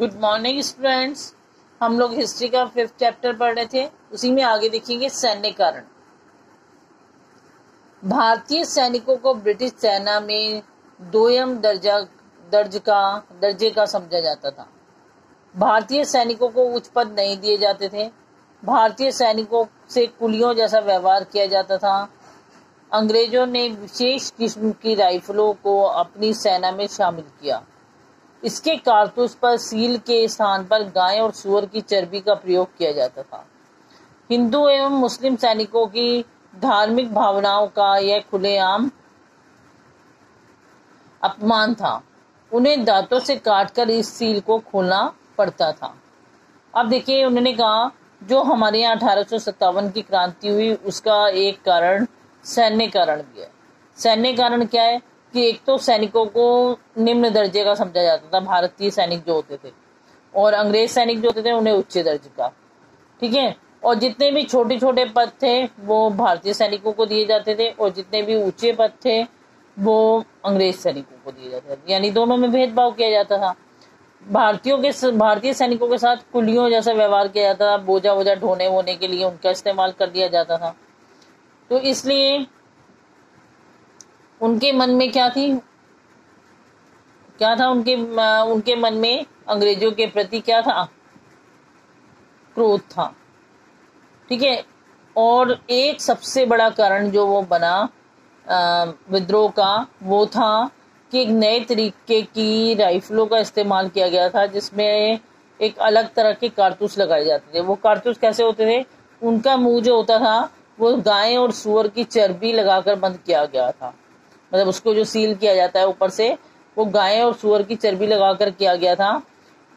Good morning students. हम लोग history का 5th चैप्टर पढ़ रहे थे, उसी में आगे देखेंगे सैन्य कारण। भारतीय सैनिकों को ब्रिटिश सेना में दोयम दर्जे का समझा जाता था। भारतीय सैनिकों को उच्च पद नहीं दिए जाते थे। भारतीय सैनिकों से कुलियों जैसा व्यवहार किया जाता था। अंग्रेजों ने विशेष किस्म की राइफलों को अपनी सेना में शामिल किया। इसके कारतूस पर सील के स्थान पर गाय और सूअर की चर्बी का प्रयोग किया जाता था। हिंदू एवं मुस्लिम सैनिकों की धार्मिक भावनाओं का यह खुलेआम अपमान था। उन्हें दांतों से काटकर इस सील को खोलना पड़ता था। अब देखिए, उन्होंने कहा जो हमारे यहाँ 1857 की क्रांति हुई उसका एक कारण सैन्य कारण भी है। सैन्य कारण क्या है कि एक तो सैनिकों को निम्न दर्जे का समझा जाता था, भारतीय सैनिक जो होते थे, और अंग्रेज सैनिक जो होते थे उन्हें उच्च दर्जे का। ठीक है। और जितने भी छोटे छोटे पद थे वो भारतीय सैनिकों को दिए जाते थे, और जितने भी ऊंचे पद थे वो अंग्रेज सैनिकों को दिए जाते थे। यानी दोनों में भेदभाव किया जाता था। भारतीय सैनिकों के साथ कुलियों जैसा व्यवहार किया जाता था। बोझा वोझा ढोने वोने के लिए उनका इस्तेमाल कर दिया जाता था। तो इसलिए उनके मन में क्या था उनके मन में अंग्रेजों के प्रति क्या था? क्रोध था। ठीक है। और एक सबसे बड़ा कारण जो वो बना विद्रोह का, वो था कि एक नए तरीके की राइफलों का इस्तेमाल किया गया था, जिसमें एक अलग तरह के कारतूस लगाए जाते थे। वो कारतूस कैसे होते थे? उनका मुंह जो होता था वो गाय और सूअर की चर्बी लगाकर बंद किया गया था। मतलब उसको जो सील किया जाता है ऊपर से, वो गाय और सूअर की चर्बी लगाकर किया गया था।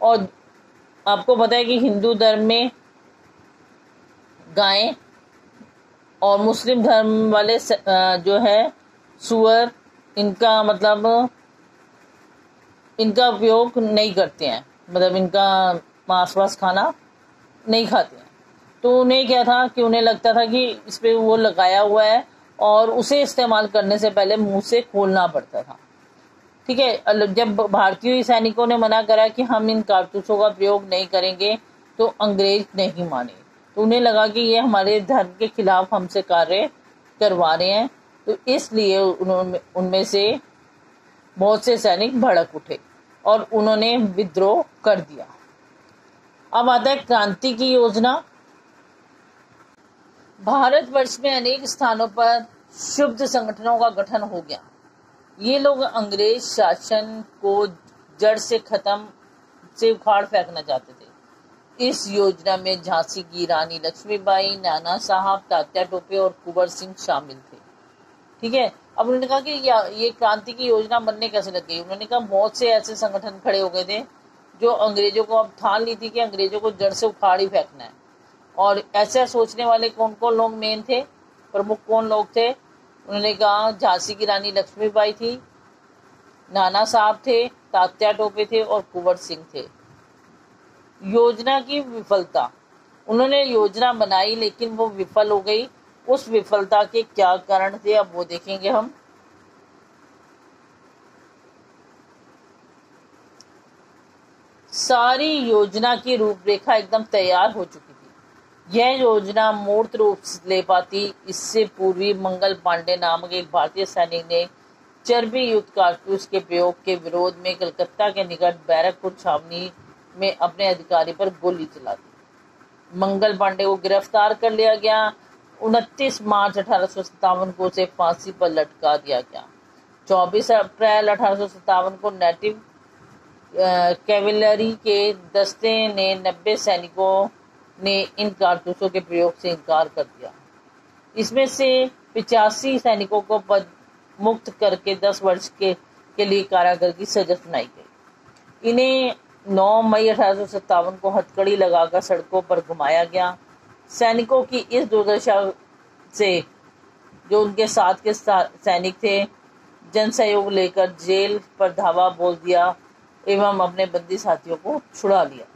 और आपको पता है कि हिंदू धर्म में गाय और मुस्लिम धर्म वाले जो है सूअर, इनका मतलब इनका उपयोग नहीं करते हैं, मतलब इनका मांस वास खाना नहीं खाते हैं। तो उन्हें क्या था कि उन्हें लगता था कि इस पे वो लगाया हुआ है और उसे इस्तेमाल करने से पहले मुंह से खोलना पड़ता था। ठीक है। जब भारतीय सैनिकों ने मना करा कि हम इन कारतूसों का प्रयोग नहीं करेंगे तो अंग्रेज नहीं माने। तो उन्हें लगा कि ये हमारे धर्म के खिलाफ हमसे कार्य करवा रहे हैं। तो इसलिए उनमें से बहुत से सैनिक भड़क उठे और उन्होंने विद्रोह कर दिया। अब आता है क्रांति की योजना। भारतवर्ष में अनेक स्थानों पर क्षुब्ध संगठनों का गठन हो गया। ये लोग अंग्रेज शासन को जड़ से उखाड़ फेंकना चाहते थे। इस योजना में झांसी की रानी लक्ष्मीबाई, नाना साहब, तात्या टोपे और कुंवर सिंह शामिल थे। ठीक है। अब उन्होंने कहा कि ये क्रांति की योजना बनने कैसे लग गई? उन्होंने कहा बहुत से ऐसे संगठन खड़े हो गए थे जो अंग्रेजों को अब ठान ली थी कि अंग्रेजों को जड़ से उखाड़ ही फेंकना है। और ऐसा सोचने वाले कौन कौन लोग मेन थे, प्रमुख कौन लोग थे? उन्होंने कहा झांसी की रानी लक्ष्मीबाई थी, नाना साहब थे, तात्या टोपे थे और कुंवर सिंह थे। योजना की विफलता। उन्होंने योजना बनाई लेकिन वो विफल हो गई। उस विफलता के क्या कारण थे अब वो देखेंगे हम। सारी योजना की रूपरेखा एकदम तैयार हो चुकी थी। यह योजना मूर्त रूप ले पाती इससे पूर्वी मंगल पांडे नामक एक भारतीय सैनिक ने चर्बी युक्त कारतूस के प्रयोग के विरोध में कलकत्ता के निकट बैरकपुर छावनी में अपने अधिकारी पर गोली चला दी। मंगल पांडे को गिरफ्तार कर लिया गया। 29 मार्च 1857 को उसे फांसी पर लटका दिया गया। 24 अप्रैल 1857 को नेटिव कैवेलरी के दस्ते ने 90 सैनिकों ने इन कारतूसों के प्रयोग से इनकार कर दिया। इसमें से 85 सैनिकों को पद मुक्त करके 10 वर्ष के लिए कारागार की सजा सुनाई गई। इन्हें 9 मई 1857 को हथकड़ी लगाकर सड़कों पर घुमाया गया। सैनिकों की इस दुर्दशा से जो उनके साथ के सैनिक थे जन सहयोग लेकर जेल पर धावा बोल दिया एवं अपने बंदी साथियों को छुड़ा लिया।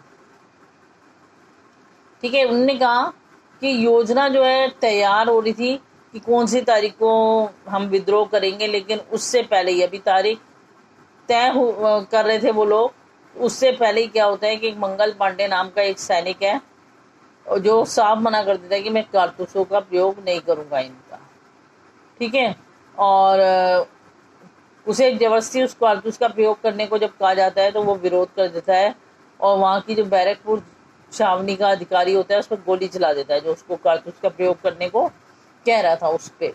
ठीक है। उन्होंने कहा कि योजना जो है तैयार हो रही थी कि कौन सी तारीख को हम विद्रोह करेंगे, लेकिन उससे पहले ही अभी तारीख तय कर रहे थे वो लोग उससे पहले ही क्या होता है कि मंगल पांडे नाम का एक सैनिक है और जो साफ मना कर देता है कि मैं कारतूसों का प्रयोग नहीं करूंगा इनका, ठीक है। और उसे जबरदस्ती उस कारतूस का प्रयोग करने को जब कहा जाता है तो वो विरोध कर देता है और वहाँ की जो बैरकपुर छावनी का अधिकारी होता है उस पर गोली चला देता है, जो उसको कारतूस का प्रयोग करने को कह रहा था उस पर।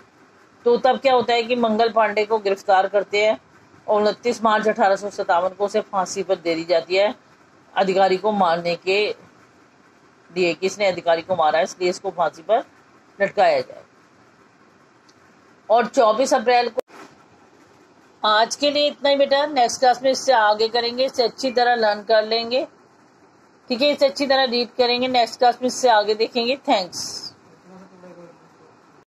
तो तब क्या होता है कि मंगल पांडे को गिरफ्तार करते हैं और 29 मार्च 1857 को उसे फांसी पर दे दी जाती है अधिकारी को मारने के लिए, किसने अधिकारी को मारा है इसलिए इसको फांसी पर लटकाया जाए। और 24 अप्रैल को, आज के लिए इतना ही बेटा, नेक्स्ट क्लास में इससे आगे करेंगे, इससे अच्छी तरह लर्न कर लेंगे, ठीक है, इससे अच्छी तरह रीड करेंगे, नेक्स्ट क्लास में इससे आगे देखेंगे। थैंक्स।